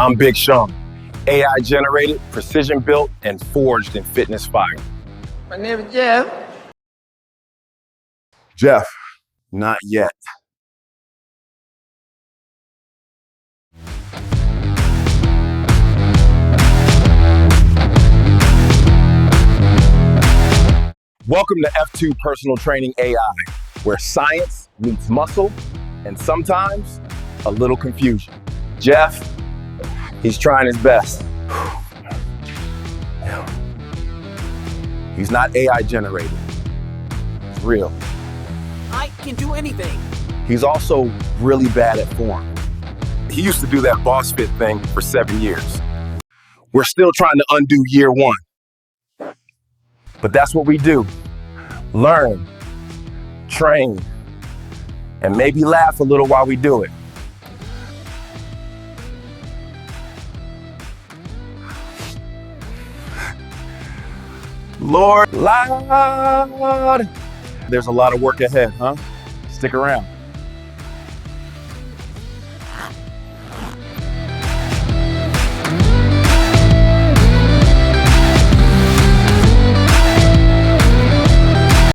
I'm Big Shawn, AI generated, precision built, and forged in fitness fire. My name is Jeff. Jeff, not yet. Welcome to F2 Personal Training AI, where science meets muscle and sometimes a little confusion. Jeff, he's trying his best. He's not AI generated. It's real. I can do anything. He's also really bad at form. He used to do that BossFit thing for 7 years. We're still trying to undo year one. But that's what we do. Learn, train, and maybe laugh a little while we do it. Lord, there's a lot of work ahead, huh? Stick around.